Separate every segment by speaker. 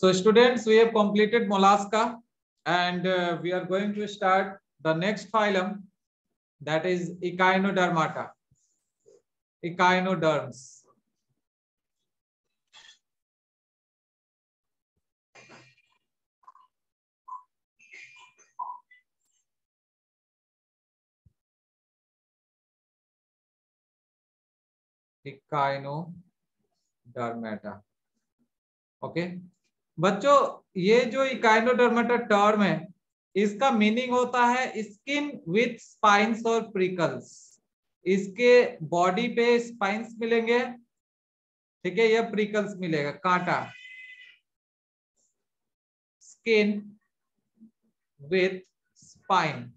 Speaker 1: So students, we have completed mollusca and we are going to start the next phylum, that is Echinodermata. Echinoderms. Echinodermata. Okay बच्चों, ये जो Echinodermata term है, इसका meaning होता है skin with spines और प्रिकल्स। इसके बॉडी पे स्पाइन्स मिलेंगे, ठीक है, या प्रिकल्स मिलेगा, कांटा। स्किन विथ स्पाइन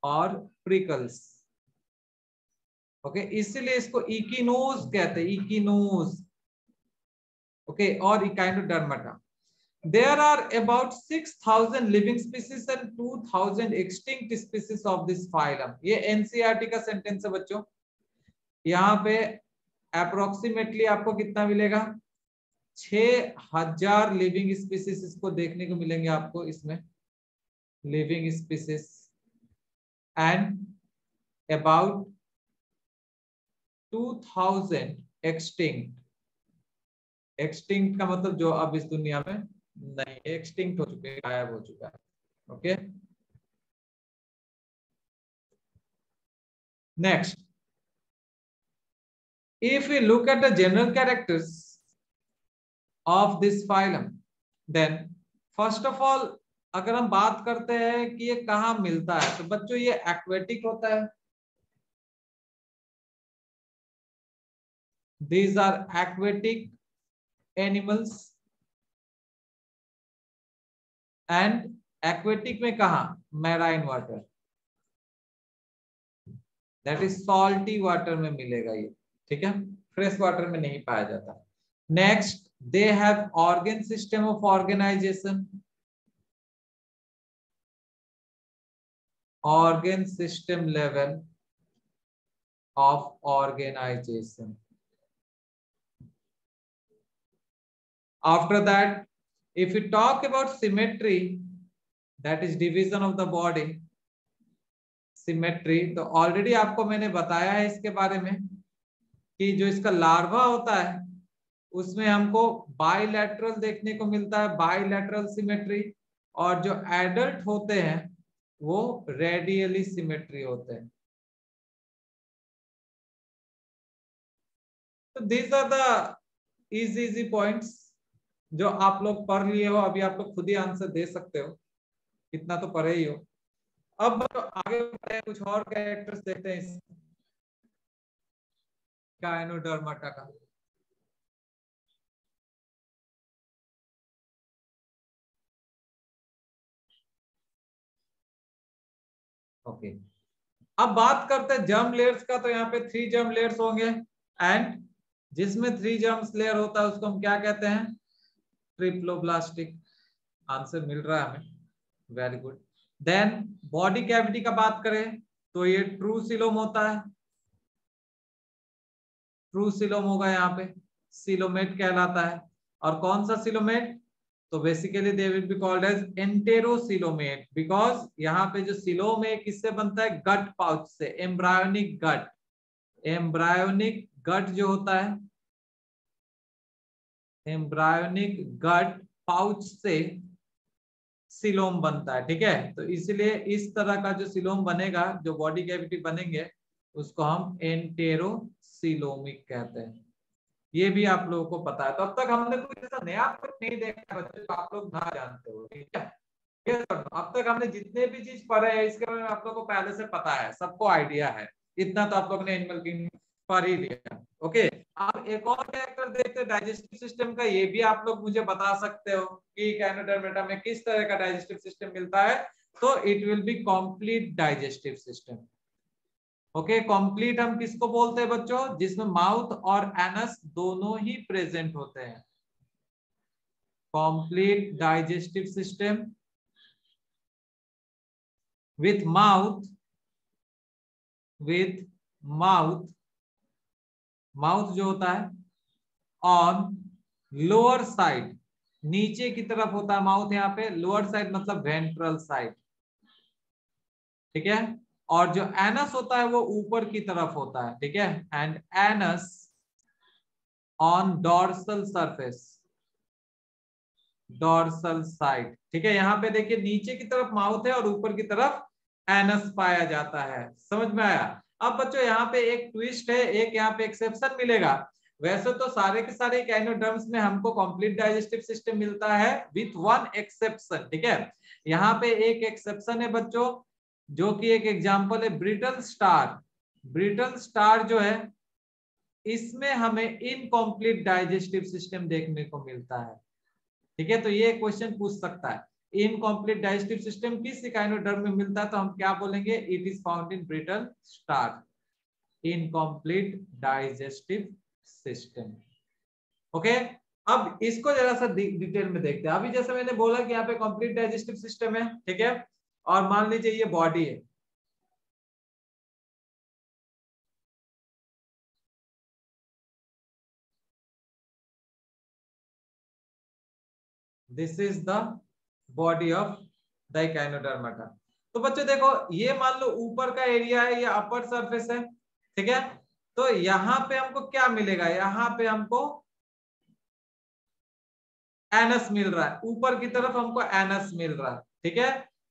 Speaker 1: और प्रिकल्स, ओके, इसीलिए इसको इकिनोज कहते हैं, इकिनोज, ओके। और Echinodermata, there are about 6,000 living species and 2,000 extinct species of this phylum। ये एनसीईआरटी का सेंटेंस है बच्चों। यहाँ पे अप्रोक्सीमेटली आपको कितना मिलेगा, 6,000 लिविंग स्पीसीज इसको देखने को मिलेंगे आपको इसमें, living species, and about 2,000 extinct. Extinct का मतलब जो अब इस दुनिया में नहीं, एक्सटिंक्ट हो चुके हैं, गायब हो चुका है, okay. Next, if we look at the general characters of this phylum, then first of all अगर हम बात करते हैं कि ये कहाँ मिलता है, तो बच्चों ये एक्वेटिक होता है। These are aquatic animals and aquatic में कहा, marine water, that is salty water में मिलेगा ये, ठीक है, फ्रेश वाटर में नहीं पाया जाता। Next, they have organ system of organisation, organ system level of organisation. After that, if we talk about symmetry, that is division of the body, symmetry, तो ऑलरेडी आपको मैंने बताया है इसके बारे में कि जो इसका लार्वा होता है उसमें हमको बाइलैटरल देखने को मिलता है, बाइलैटरल सिमेट्री, और जो एडल्ट होते हैं वो रेडियली सिमेट्री होते हैं। तो these are the easy points जो आप लोग पढ़ लिए हो, अभी आप लोग खुद ही आंसर दे सकते हो, इतना तो पढ़े ही हो। अब आगे कुछ और कैरेक्टर्स देखते हैं इस इकाइनोडर्मेटा का। ओके, अब बात करते हैं जर्म लेयर्स का। तो यहाँ पे 3 जर्म लेयर्स होंगे, एंड जिसमें 3 जर्म लेयर होता है उसको हम क्या कहते हैं, ट्रिप्लोब्लास्टिक। आंसर मिल रहा है हमें, very good. Then body cavity का बात करें तो ये ट्रू सिलोम होता है, ट्रू सिलोम होगा, यहाँ पे सिलोमेट कहलाता है। और कौन सा सिलोमेट, तो basically they will be called as enterocoelomate, because यहाँ पे जो सिलोम है किससे बनता है, गट पाउच से, एम्ब्रायोनिक गट। एम्ब्रायोनिक गट जो होता है, एम्ब्रायोनिक गट पाउच से सिलोम बनता है, ठीक है। तो इसलिए इस तरह का जो सिलोम बनेगा, जो बॉडी कैविटी बनेंगे, उसको हम एंटेरोसिलोमिक कहते हैं। ये भी आप लोगों को पता है। तो अब तक हमने कुछ ऐसा नया कुछ नहीं देखा बच्चों, तो आप लोग ना जानते हो, ठीक है। अब तक हमने जितने भी चीज पढ़े हैं इसके बारे में आप लोगों को पहले से पता है, सबको आइडिया है, इतना तो आप लोग ने एनिमल किंगडम पढ़ ही लिया, ओके। अब एक और कैरेक्टर देखते हैं डाइजेस्टिव सिस्टम का। ये भी आप लोग मुझे बता सकते हो कि इकाइनोडर्मेटा में किस तरह का डाइजेस्टिव सिस्टम मिलता है। तो it will be complete digestive system, okay. Complete हम किसको बोलते हैं बच्चों, जिसमें माउथ और एनस दोनों ही प्रेजेंट होते हैं। Complete digestive system with mouth, mouth जो होता है ऑन लोअर साइड, नीचे की तरफ होता है माउथ यहाँ पे, लोअर साइड मतलब वेंट्रल साइड, ठीक है। और जो एनस होता है वो ऊपर की तरफ होता है, ठीक है। And anus on dorsal surface, dorsal side, ठीक है। यहाँ पे देखिए नीचे की तरफ माउथ है और ऊपर की तरफ एनस पाया जाता है, समझ में आया। अब बच्चों यहाँ पे एक ट्विस्ट है, एक यहाँ पे एक्सेप्शन मिलेगा। वैसे तो सारे के सारे इकाइनोडर्म्स में हमको कंप्लीट डाइजेस्टिव सिस्टम मिलता है विथ वन एक्सेप्शन, ठीक है। यहाँ पे एक एक्सेप्शन है बच्चों, जो कि एक एग्जांपल है ब्रिटल स्टार। ब्रिटल स्टार जो है इसमें हमें इनकम्प्लीट डाइजेस्टिव सिस्टम देखने को मिलता है, ठीक है। तो ये क्वेश्चन पूछ सकता है, इनकम्प्लीट डाइजेस्टिव सिस्टम किस इकाइनोडर्म में मिलता है, तो हम क्या बोलेंगे, it is found in brittle star, incomplete digestive system. Okay, अब इसको जरा सा डिटेल में देखते हैं। अभी जैसे मैंने बोला कि यहाँ पे कंप्लीट डाइजेस्टिव सिस्टम है, ठीक है। और मान लीजिए ये बॉडी है, this is the body of the Echinodermata. तो बच्चों देखो, ये मान लो ऊपर का एरिया है, ये अपर सरफेस है, ठीक है। तो यहाँ पे हमको क्या मिलेगा, यहाँ पे हमको एनस मिल रहा है, ऊपर की तरफ हमको एनस मिल रहा है, ठीक है।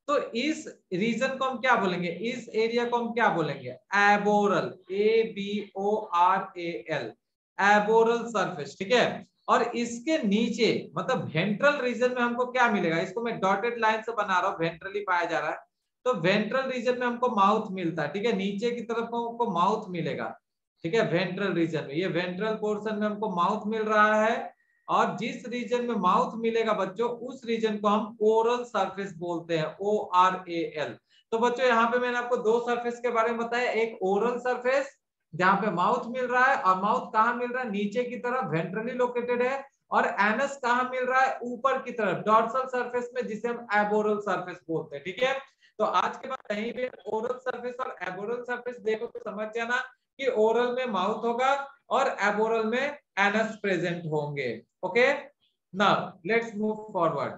Speaker 1: तो इस रीजन को हम क्या बोलेंगे, इस एरिया को हम क्या बोलेंगे, एबोरल, ABORAL, एबोरल सरफेस, ठीक है। और इसके नीचे मतलब वेंट्रल रीजन में हमको क्या मिलेगा, इसको मैं डॉटेड लाइन से बना रहा हूँ, वेंट्रली पाया जा रहा है। तो वेंट्रल रीजन में हमको माउथ मिलता है, ठीक है। नीचे की तरफ हमको माउथ मिलेगा, ठीक है, वेंट्रल रीजन में। ये वेंट्रल पोर्शन में हमको माउथ मिल रहा है। और जिस रीजन में माउथ मिलेगा बच्चों, उस रीजन को हम ओरल सरफेस बोलते हैं, ORAL। तो बच्चों यहाँ पे मैंने आपको दो सरफेस के बारे में बताया, एक ओरल सरफेस जहां पे माउथ मिल रहा है, और माउथ कहाँ मिल रहा है, नीचे की तरफ वेंट्रली लोकेटेड है। और एनस कहाँ मिल रहा है, ऊपर की तरफ डॉर्सल सरफेस में, जिसे हम एबोरल सरफेस बोलते हैं, ठीक है। तो आज के बाद कहीं भी ओरल सरफेस और एबोरल सरफेस देखो तो समझ जाना कि ओरल में माउथ होगा और एबोरल में एनस प्रेजेंट होंगे। Okay, now let's move forward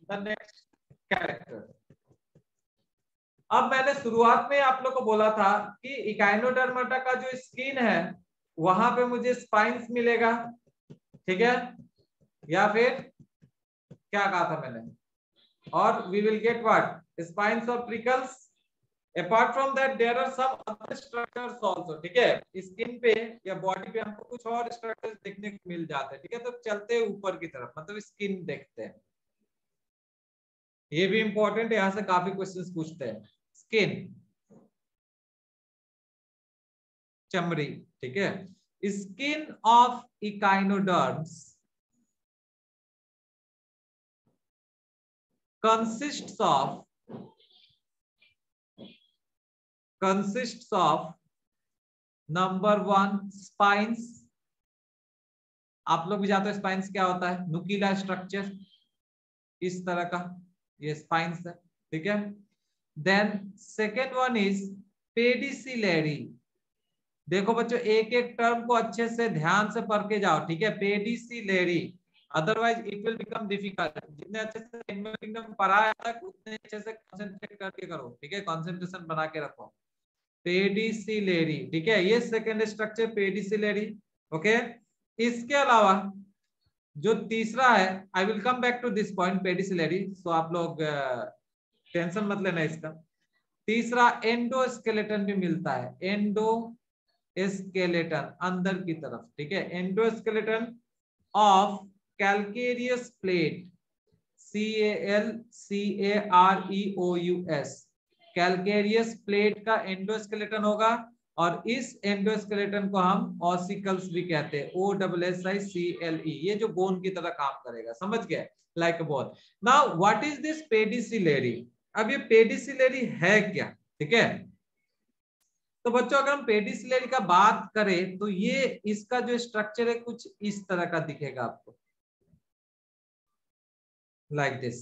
Speaker 1: the next character. अब मैंने शुरुआत में आप लोग को बोला था कि इकाइनोडर्माटा का जो स्किन है वहां पे मुझे स्पाइंस मिलेगा, ठीक है। या फिर क्या कहा था मैंने, और we will get what, spines और prickles. Apart from that there are some other structures also, ठीक है। स्किन पे या बॉडी पे हमको कुछ और स्ट्रक्चर्स देखने को मिल जाते हैं, ठीक है। तो चलते हैं ऊपर की तरफ, मतलब स्किन देखते हैं, ये भी इंपॉर्टेंट है, यहाँ से काफी क्वेश्चंस पूछते हैं। स्किन, चमड़ी, ठीक है। Skin of echinoderms consists of consists of number one spines. आप लोग भी जानते हो स्पाइंस क्या होता है, नुकीला स्ट्रक्चर इस तरह का, ये स्पाइंस है, ठीक है। Then second one is pedicellariae. देखो बच्चों एक एक टर्म को अच्छे से ध्यान से पढ़ के जाओ, ठीक है। Pedicellariae, otherwise it will become difficult. जितने अच्छे से एनिमल किंगडम पढ़ाया तक उतने अच्छे से कंसंट्रेट करके करो, ठीक है, कंसंट्रेशन बना के रखो। पेडिसिलेरी, ठीक है, ये सेकेंड स्ट्रक्चर पेडिसिलेरी। ओके, इसके अलावा जो तीसरा है, I will come back to this point pedicellariae, so आप लोग टेंशन मत लेना इसका। तीसरा एंडोस्केलेटन भी मिलता है, एंडोस्केलेटन अंदर की तरफ, ठीक है। Endoskeleton of calcareous plate, CALCAREOUS, calcareous plate का एंडोस्केलेटन होगा। और इस एंडोस्केलेटन को हम ऑसिकल्स भी कहते हैं, OSSICLE, ये जो बोन की तरह काम करेगा, समझ गए, like bone. Now what is this pedicellariae. अब ये पेडिसिलेरी है क्या, ठीक है। तो बच्चों अगर हम पेडिसिलेरी का बात करें तो ये इसका जो स्ट्रक्चर है कुछ इस तरह का दिखेगा आपको, लाइक दिस।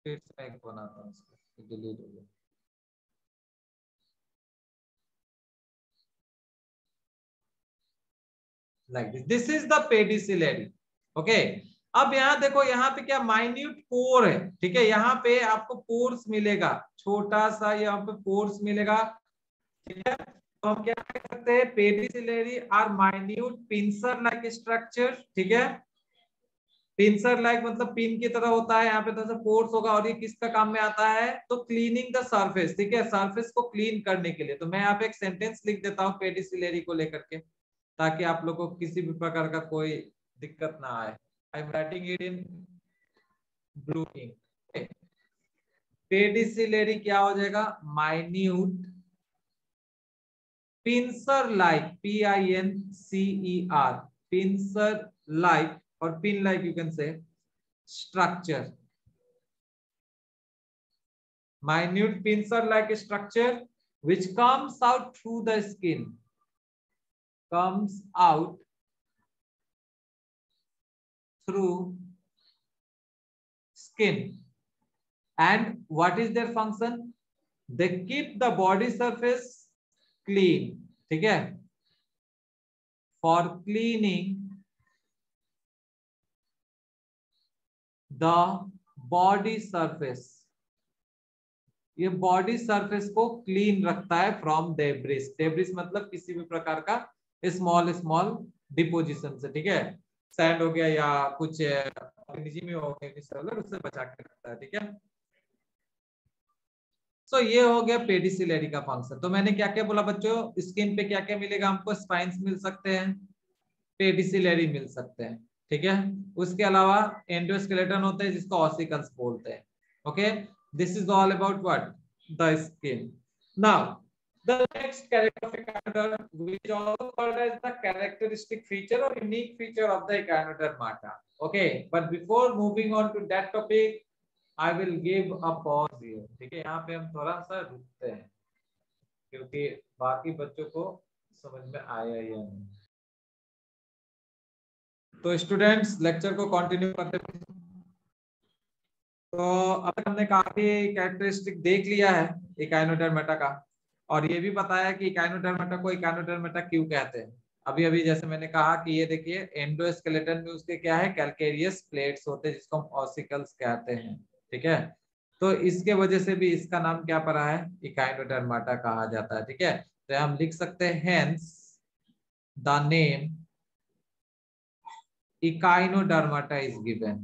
Speaker 1: फिर से मैं बनाता हूँ इसको, डिलीट हो गया। Like this is the pedicellariae. Okay, अब यहाँ देखो, यहाँ पे क्या माइन्यूट पोर है, ठीक है, यहाँ पे आपको पोर्स मिलेगा, छोटा सा यहाँ पे पोर्स मिलेगा, ठीक है। तो हम क्या कह सकते हैं, pedicellariae are minute pincer like structure, ठीक है। पिंसर लाइक मतलब पिन की तरह होता है, यहाँ पे थोड़ा सा पोर्स होगा, और ये किसका काम में आता है, तो क्लीनिंग द सरफेस, ठीक है, सरफेस को क्लीन करने के लिए। तो मैं यहाँ पे एक सेंटेंस लिख देता हूँ पेडिसिलरी को लेकर के, ताकि आप लोगों को किसी भी प्रकार का कोई दिक्कत ना आए। I am writing it in blue ink. Pedicellariae क्या हो जाएगा, minute pincer like, PINCER, pincer like, और pin like you can say structure, minute pincer like structure which comes out through the skin, comes out through skin. And what is their function, they keep the body surface clean, ठीक है, for cleaning the body surface, ये body surface को clean रखता है from debris, debris मतलब किसी भी प्रकार का स्मॉल स्मॉल डिपोजिशन से, ठीक है, सैंड हो गया या कुछ ऑर्गेनिज्म में हो गया, उससे बचा के रखता है, ठीक है। सो ये हो गया पेडिसिलरी का फंक्शन। तो मैंने क्या क्या बोला बच्चों, स्किन पे क्या क्या मिलेगा हमको, स्पाइन्स मिल सकते हैं, पेडिसिलरी मिल सकते हैं, ठीक है। उसके अलावा एंडोस्केलेटन होते हैं जिसको ऑसिकल्स बोलते हैं। Okay, this is all about what, the skin. Now the next character of echinoderm, which is also called as the characteristic feature or unique feature of the echinodermata. Okay, but before moving on to that topic, I will give a pause here, ठीक है। यहाँ पे हम थोड़ा सा रुकते हैं क्योंकि बाकी बच्चों को समझ में आया या नहीं। तो स्टूडेंट्स लेक्चर को कंटिन्यू करते हैं। तो अब हमने काफी कैरेक्टरिस्टिक देख लिया है इकाइनोडर्मेटा का, और ये भी बताया कि इकाइनोडर्मेटा को इकाइनोडर्मेटा क्यों कहते हैं। अभी अभी जैसे मैंने कहा कि ये देखिए एंडोस्केलेटन में उसके क्या है, कैल्केरियस प्लेट्स होते हैं जिसको हम ऑसिकल्स कहते हैं, ठीक है। तो इसके वजह से भी इसका नाम क्या पड़ा है, इकाइनोडर्मेटा कहा जाता है, ठीक है। तो हम लिख सकते हैं hence the name Echinodermata is given,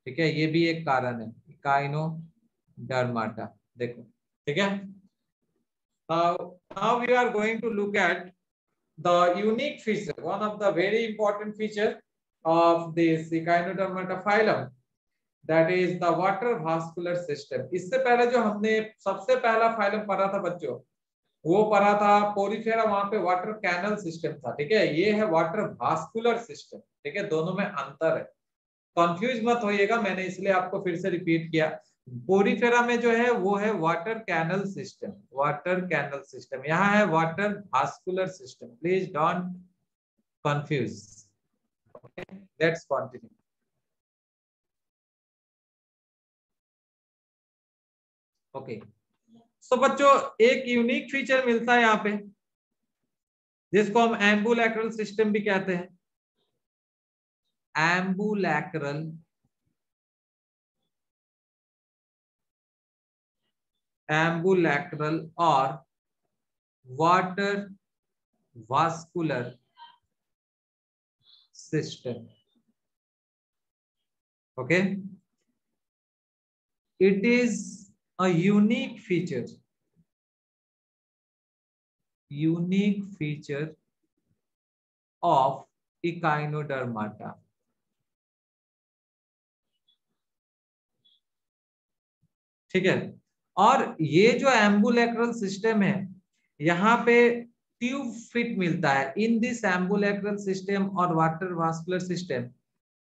Speaker 1: ठीक है, ये भी एक कारण है, इकाइनोडर्माटा, देखो, ठीक है। Now we are going to look at the unique feature, one of the very important feature of this Echinodermata phylum, that is the water vascular system. इससे पहले जो हमने सबसे पहला फाइलम पढ़ा था बच्चों, वो पढ़ा था पोरीफेरा, वहां पे वाटर कैनल सिस्टम था, ठीक है। ये है वाटर वास्कुलर सिस्टम, ठीक है, दोनों में अंतर है, कंफ्यूज मत होइएगा, मैंने इसलिए आपको फिर से रिपीट किया। पोरीफेरा में जो है वो है water canal system, water canal system, यहाँ है water vascular system, please don't confuse. Okay, let's continue. Okay, so बच्चों एक यूनिक फीचर मिलता है यहाँ पे जिसको हम एम्बुलैक्रल सिस्टम भी कहते हैं, एम्बुलैक्रल एम्बुलैक्रल और water vascular system. Okay, it is a unique feature of Echinodermata, ठीक है। और ये जो एम्बुलैक्रल सिस्टम है, यहाँ पे ट्यूब फिट मिलता है। इन दिस एम्बुलैक्रल सिस्टम और water vascular system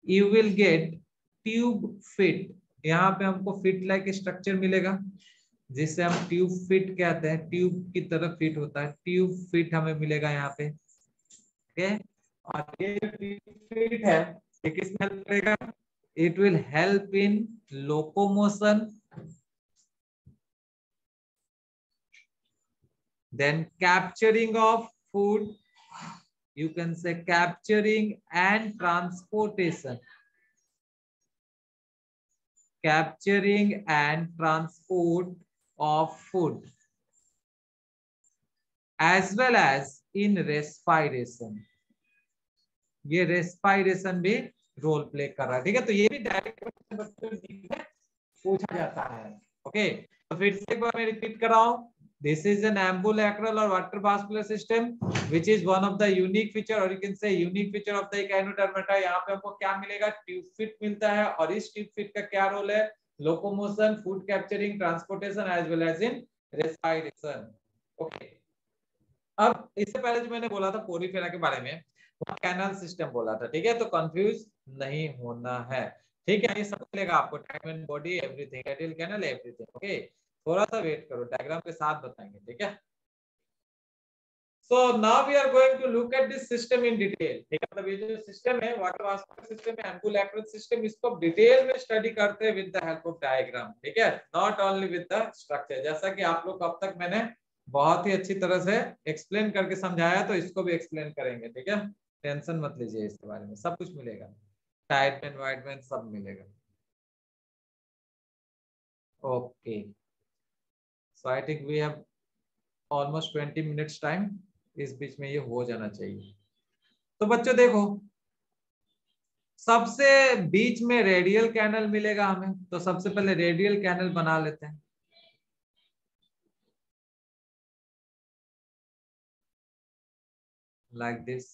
Speaker 1: you will get tube fit, यहाँ पे हमको फिट लाइक स्ट्रक्चर मिलेगा जिसे हम ट्यूब फिट कहते हैं, ट्यूब की तरफ फिट होता है, ट्यूब फिट हमें मिलेगा यहाँ पे, ओके। और ये जो ट्यूब फिट है ये किसमें हेल्प करेगा, it will help in locomotion, then capturing of food, you can say capturing and transportation, capturing and transport of food, as well as in respiration. ये रेस्पायरेशन भी रोल प्ले कर रहा है, ठीक है। तो ये भी डायरेक्ट बच्चों में पूछा जाता है। ओके, तो फिर से एक बार मैं रिपीट कर रहा हूँ, दिस इज एन एम्बुलेक्रल और water vascular system which is one of the unique feature, और you can say unique feature of the echinodermata. यहाँ पे हमको क्या मिलेगा, ट्यूब फिट मिलता है, और इस ट्यूब फिट का क्या रोल है, locomotion, food capturing, transportation as well as in respiration. Okay, अब इससे पहले जो मैंने बोला था पोरीफेरा के बारे में, वो कैनल सिस्टम बोला था, ठीक है। तो कंफ्यूज नहीं होना है, ठीक है। ये सब मिलेगा आपको, time and body everything, radial canal everything. Okay, थोड़ा सा वेट करो, डायग्राम के साथ बताएंगे, ठीक है। So now we are going to look at this system in detail, ठीक है। मतलब ये जो सिस्टम है, water vascular system, ambulacral system, इसको डिटेल में स्टडी करते हैं with the help of diagram, ठीक है, not only with the structure. जैसा कि आप लोग अब तक मैंने बहुत ही अच्छी तरह से एक्सप्लेन करके समझाया, तो इसको भी एक्सप्लेन करेंगे, ठीक है। टेंशन मत लीजिए, इसके बारे में सब कुछ मिलेगा, टाइट मैन वाइट मैन सब मिलेगा। Okay, so I think we have almost 20 minutes time, इस बीच में ये हो जाना चाहिए। तो बच्चों देखो, सबसे बीच में रेडियल कैनल मिलेगा हमें, तो सबसे पहले रेडियल कैनल बना लेते हैं। लाइक दिस,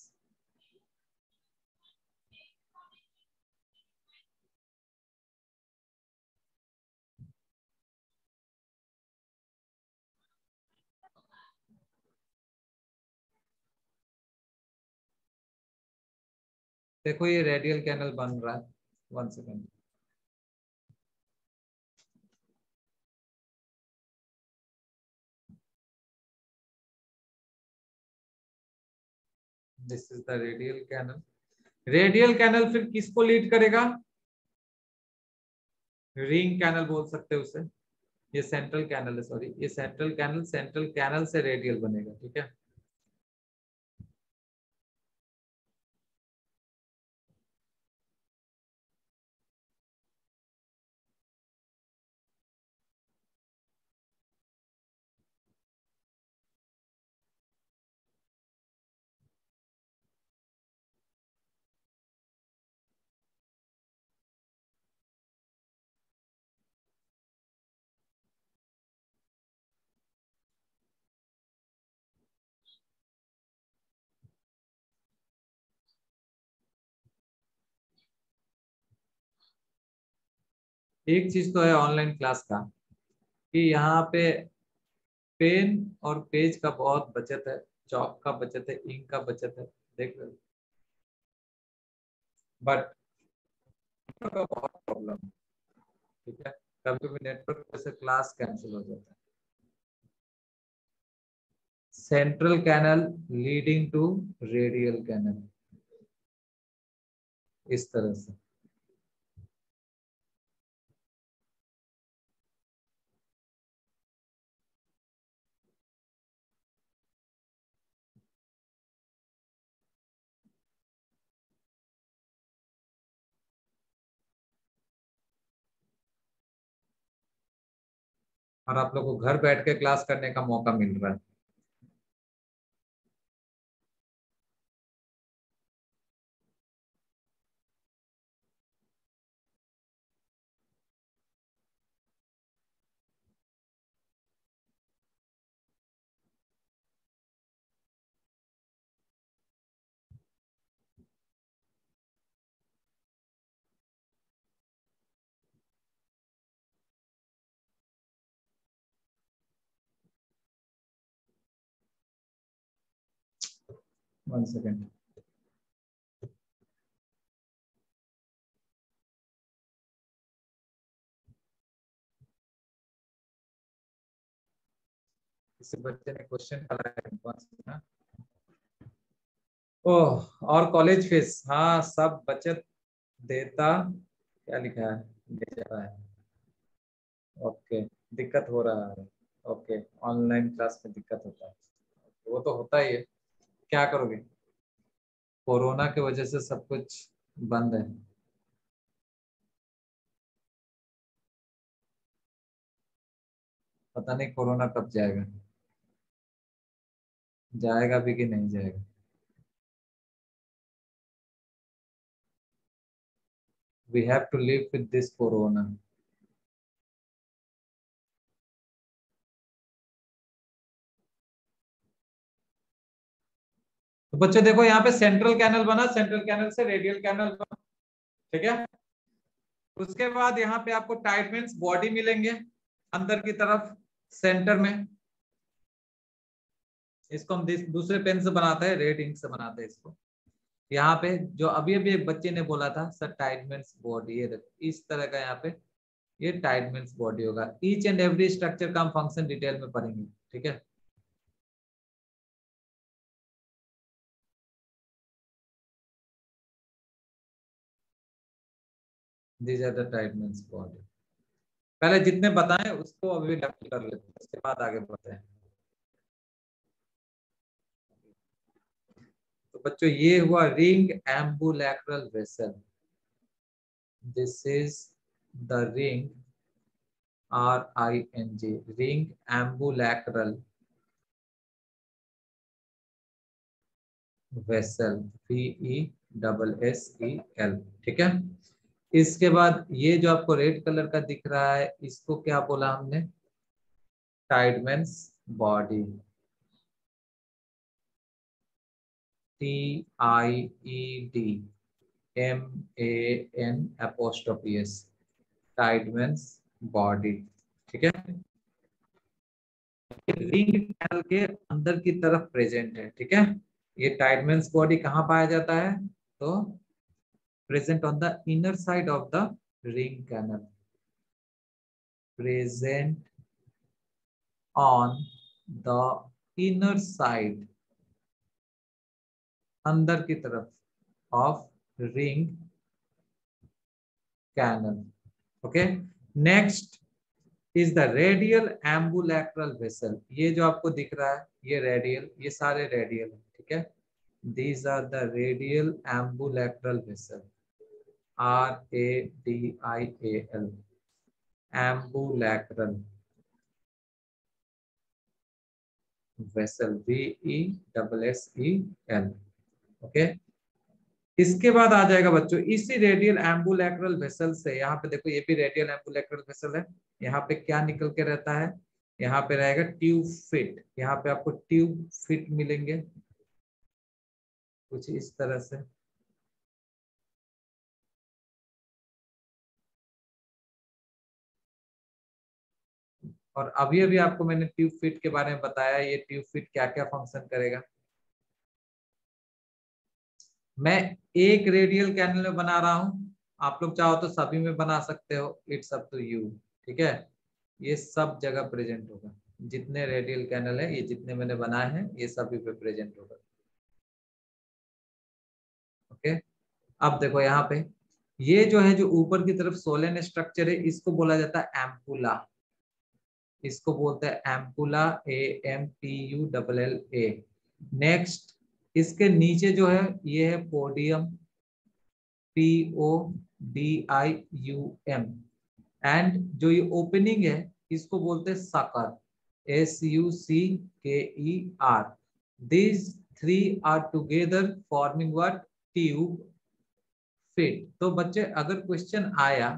Speaker 1: देखो ये रेडियल कैनल बन रहा है। 1 second, this is the radial canal. Radial canal फिर किसको लीड करेगा, रिंग कैनल बोल सकते हैं उसे। ये सेंट्रल कैनल है, सॉरी, ये सेंट्रल कैनल, सेंट्रल कैनल से रेडियल बनेगा, ठीक है। एक चीज तो है ऑनलाइन क्लास का, कि यहाँ पे पेन और पेज का बहुत बचत है, चौक का बचत है, इंक का बचत है, देख लो। बट का बहुत प्रॉब्लम, ठीक है, कभी कभी नेटवर्क से क्लास कैंसिल हो जाता है। Central canal leading to radial canal, इस तरह से। और आप लोग को घर बैठ के क्लास करने का मौका मिल रहा है। वन सेकेंड, किसी बच्चे ने क्वेश्चन डाला है। ओह, और कॉलेज फीस, हाँ सब बचत देता, क्या लिखा है, ले जा रहा है। ओके, दिक्कत हो रहा है। ओके, ऑनलाइन क्लास में दिक्कत होता है, वो तो होता ही है, क्या करोगे। कोरोना की वजह से सब कुछ बंद है। पता नहीं कोरोना कब जाएगा, जाएगा भी कि नहीं जाएगा। We have to live with this corona. तो बच्चों देखो यहाँ पे सेंट्रल कैनल बना, सेंट्रल कैनल से रेडियल कैनल बना, ठीक है। उसके बाद यहाँ पे आपको टाइटमेंस बॉडी मिलेंगे अंदर की तरफ सेंटर में। इसको हम दूसरे पेन से बनाते हैं, रेड इंक से बनाते हैं इसको। यहाँ पे जो अभी अभी एक बच्चे ने बोला था सर टाइटमेंस बॉडी, ये देखो इस तरह का यहाँ पे ये टाइटमेंस बॉडी होगा। ईच एंड एवरी स्ट्रक्चर का हम फंक्शन डिटेल में पढ़ेंगे, ठीक है। These are the Tiedemann's body. पहले जितने बताएं उसको अभी लेफ्ट कर लेते हैं, उसके बाद आगे बढ़ते हैं। तो बच्चों ये हुआ ring ambulacral vessel. This is the ring, RING, ring ambulacral vessel, VESSEL, ठीक है। इसके बाद ये जो आपको रेड कलर का दिख रहा है इसको क्या बोला हमने, टाइडमेंस बॉडी, TIEDMAN', टाइडमेंस बॉडी, ठीक है। रिंग कैनल के अंदर की तरफ प्रेजेंट है, ठीक है। ये टाइडमेंस बॉडी कहाँ पाया जाता है, तो present on the inner side of the ring canal, present on the inner side, अंदर की तरफ of ring canal, okay. Next is the radial ambulacral vessel. ये जो आपको दिख रहा है ये रेडियल, ये सारे रेडियल है, ठीक है। These are the radial ambulacral vessel, RADIAL, ambulacral vessel, VESSEL, okay. इसके बाद आ जाएगा बच्चों इसी रेडियल एम्बुलैक्रल वेसल से, यहाँ पे देखो ये भी रेडियल एम्बुलैक्रल वेसल है। यहाँ पे क्या निकल के रहता है, यहाँ पे रहेगा ट्यूब फिट। यहाँ पे आपको ट्यूब फिट मिलेंगे कुछ इस तरह से। और अभी अभी आपको मैंने ट्यूब फिट के बारे में बताया, ये ट्यूब फिट क्या क्या फंक्शन करेगा। मैं एक रेडियल कैनल में बना रहा हूं, आप लोग चाहो तो सभी में बना सकते हो, इट्स अप टू यू, ठीक है। ये सब जगह प्रेजेंट होगा, जितने रेडियल कैनल है ये जितने मैंने बनाए हैं ये सभी पे प्रेजेंट होगा, ओके। अब देखो यहाँ पे ये जो है जो ऊपर की तरफ सोलेन स्ट्रक्चर है इसको बोला जाता है एम्पुला, इसको बोलते हैं एम्पुला, AMPULLA। नेक्स्ट इसके नीचे जो है ये है पोडियम, PODIUM। एंड जो ये ओपनिंग है इसको बोलते हैं sucker, SUCKER। These three are together forming what, tube feet. तो बच्चे अगर क्वेश्चन आया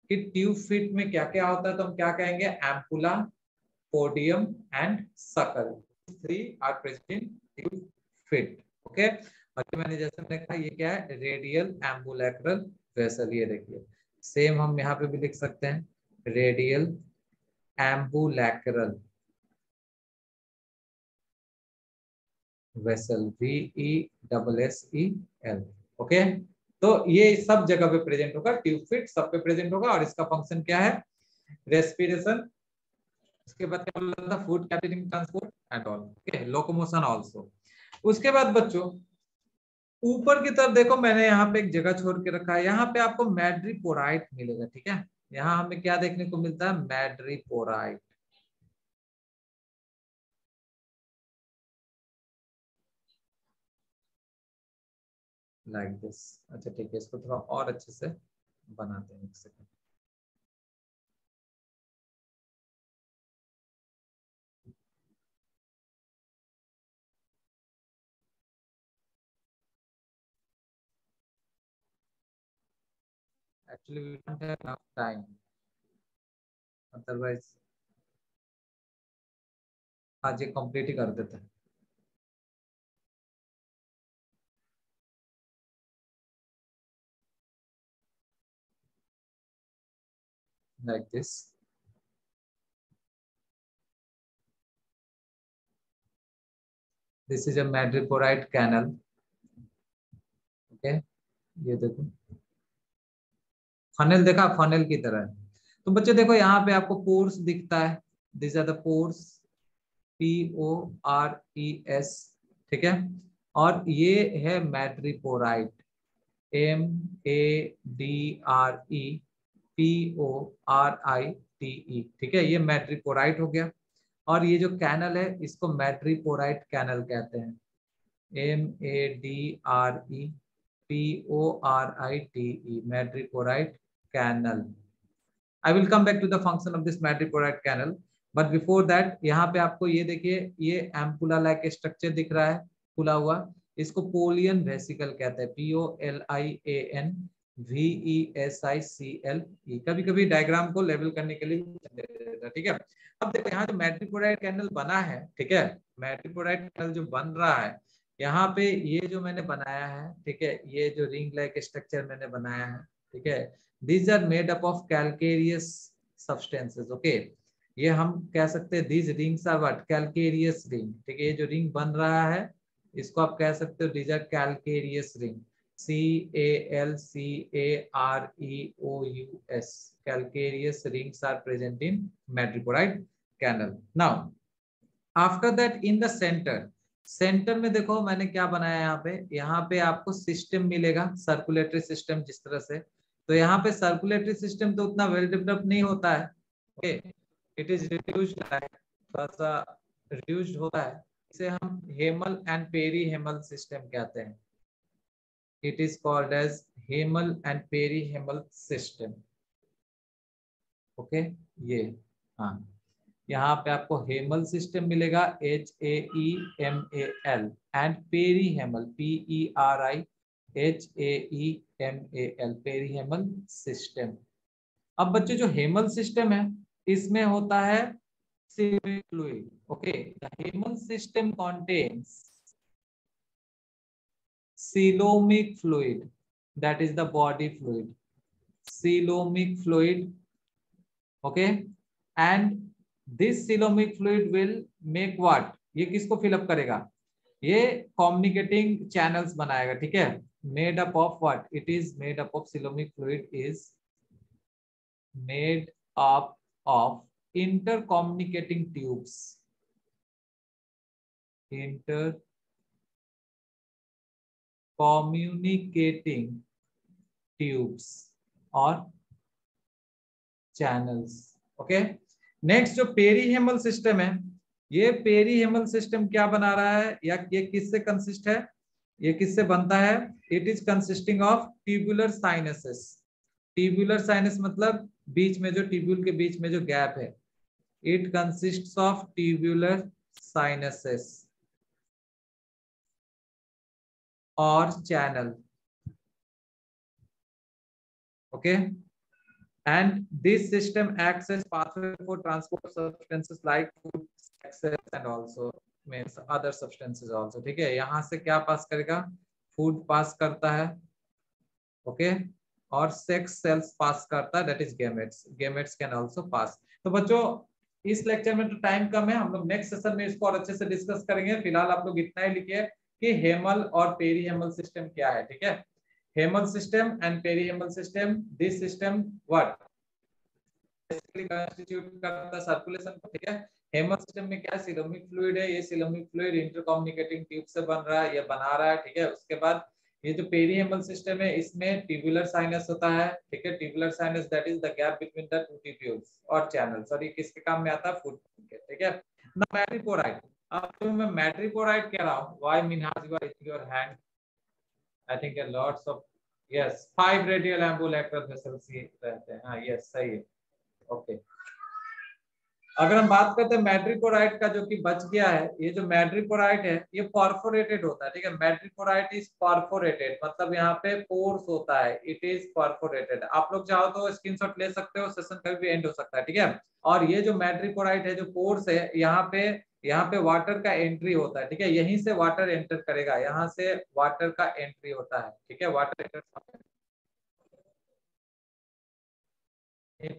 Speaker 1: कि ट्यूब फिट में क्या क्या होता है तो हम क्या कहेंगे, ampulla, podium and sucker, three are present in tube feet, okay. और मैंने जैसे मैंने कहा ये क्या है, रेडियल एम्बुलैक्रल वेसल। ये देखिए सेम हम यहाँ पे भी लिख सकते हैं, radial ambulacral vessel, VESSEL, okay. तो ये सब जगह पे प्रेजेंट होगा, ट्यूब फिट सब पे प्रेजेंट होगा। और इसका फंक्शन क्या है, रेस्पिरेशन, उसके बाद क्या बोला था, food carrying, transport and all, okay, locomotion also. उसके बाद बच्चों ऊपर की तरफ देखो मैंने यहाँ पे एक जगह छोड़ के रखा है, यहाँ पे आपको मैड्रीपोराइट मिलेगा, ठीक है। यहाँ हमें क्या देखने को मिलता है, मैड्रीपोराइट, लाइक दिस। अच्छा ठीक है, इसको थोड़ा और अच्छे से बनाते हैं, एक second. Actually we don't have enough time, otherwise आज ये कंप्लीट ही कर देते हैं। Like this. This is a madreporite canal. Okay, ये देखो फनेल, देखा फनेल की तरह है। तो बच्चे देखो यहाँ पे आपको पोर्स दिखता है, this are the pores, PORES, ठीक है। और ये है मैड्रिपोराइट, MADREPORITE, ठीक है, ये मैड्रिपोराइट हो गया। और ये जो कैनल है इसको मैड्रिपोराइट कैनल कहते हैं, MADREPORITE, madreporite canal. I will come back to the function of this madreporite canal, but before that यहाँ पे आपको ये देखिए, ये एम्पुला लाइक स्ट्रक्चर दिख रहा है खुला हुआ, इसको पोलियन वेसिकल कहते हैं, POLIAN कभी कभी डायग्राम को लेवल करने के लिए देता है, ठीक है। अब देखो यहाँ जो मैड्रिपोराइट कैनल बना है, ठीक है, मैड्रिपोराइट कैनल जो बन रहा है, यहाँ पे ये जो मैंने बनाया है, ठीक है, ये जो रिंग लाइक स्ट्रक्चर मैंने बनाया है, ठीक है, these are made up of calcareous substances, okay। ये हम कह सकते हैं these rings are what, calcareous ring, ठीक है। ये जो रिंग बन रहा है इसको आप कह सकते हो these are calcareous ring, CALCAREOUS, calcareous rings are present in madreporite canal। Now after that in the center, centre में देखो मैंने क्या बनाया यहाँ पे आपको सिस्टम मिलेगा, सर्कुलेटरी सिस्टम जिस तरह से। तो यहाँ पे सर्कुलेटरी सिस्टम तो उतना वेल डेवलप नहीं होता है, ओके, इट इज रिड्यूस्ड, थोड़ा सा रिड्यूस्ड होता है। इसे हम haemal and perihaemal system कहते हैं, it is called as haemal and perihaemal system, okay. ये हाँ, यहाँ पे आपको हेमल सिस्टम मिलेगा, HAEMAL, and perihaemal, PERIHAEMAL, perihaemal system. अब बच्चे जो हेमल सिस्टम है इसमें होता है coelomic fluid, okay. The haemal system contains coelomic fluid, that is the body fluid, coelomic fluid, okay. And this coelomic fluid will make what, ये किसको fill up करेगा, ये कम्युनिकेटिंग चैनल्स बनाएगा, ठीक है। Made up of what, it is made up of coelomic fluid is made up of intercommunicating tubes, intercommunicating tubes और channels, okay. Next जो पेरीहेमल system है, ये पेरीहेमल सिस्टम क्या बना रहा है, या ये किससे कंसिस्ट है, ये किससे बनता है, it is consisting of tubular sinuses. Tubular sinus मतलब बीच में जो ट्यूब्यूल के बीच में जो गैप है, it consists of tubular sinuses or channel, okay, and this system acts as pathway for transport substances like food, sexes and also means other substances also, ठीक है। यहाँ से क्या पास करेगा, फूड पास करता है, ओके, और सेक्स सेल्स पास करता है, that is gametes, gametes can also pass. तो बच्चों इस लेक्चर में तो टाइम कम है, हम लोग नेक्स्ट सेशन में इसको और अच्छे से डिस्कस करेंगे। फिलहाल आप लोग इतना ही लिखिए कि हेमल और पेरीहेमल सिस्टम क्या है, ठीक है। Haemal system and perihaemal system, this system what basically constitute करता है सर्कुलेशन को, ठीक है। हेमल सिस्टम में क्या सीलोमिक फ्लूइड है, ये सीलोमिक फ्लूइड इंटरकम्युनिकेटिंग ट्यूब से बन रहा है, ये बना रहा है, ठीक है। उसके बाद ये जो पेरीहेमल सिस्टम है इसमें ट्यूबुलर साइनस होता है, ठीक है। Tubular sinus that is the gap between the two tubules और चैनल्स, और ये किसके काम में आता है, फूड के, ठीक है ना। मैट्रिपोराइट, अब जो मैं मैट्रिपोराइट कह रहा हूं, why Minhaj you are your hand, I think lots of yes 5 radial ambulacral vessels ही रहते हैं। हाँ यस सही है। ओके अगर हम बात करते हैं मैड्रिकोराइट का जो कि बच गया है, ये जो मैड्रिकोराइट है ये परफोरेटेड होता है, ठीक है। मैड्रिकोराइट इज परफोरेटेड, मतलब यहाँ पे पोर्स होता है, इट इज परफोरेटेड। आप लोग चाहो तो स्क्रीनशॉट ले सकते हो, सेशन कभी भी एंड हो सकता है, ठीक है। और ये जो मैड्रिकोराइट है जो पोर्स है, यहाँ पे वाटर का एंट्री होता है, ठीक है। यहीं से वाटर एंटर करेगा, यहाँ से वाटर का एंट्री होता है, ठीक है। Water enter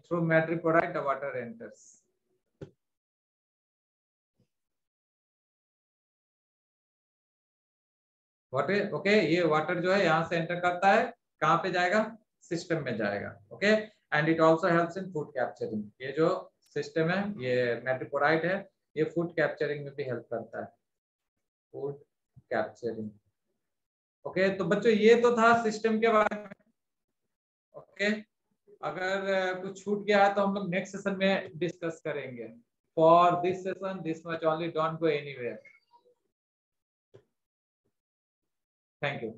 Speaker 1: through madreporite the water enters. Water okay ये वाटर जो है यहाँ से एंटर करता है, कहाँ पे जाएगा, सिस्टम में जाएगा, okay. And it also helps in food capturing. ये जो सिस्टम है ये मैट्रिकोराइट है, ये फूड कैप्चरिंग में भी हेल्प करता है, फूड कैप्चरिंग। ओके तो बच्चों ये तो था सिस्टम के बारे में, ओके। अगर कुछ छूट गया है तो हम लोग नेक्स्ट सेशन में डिस्कस करेंगे। For this session this much only, don't go anywhere. Thank you.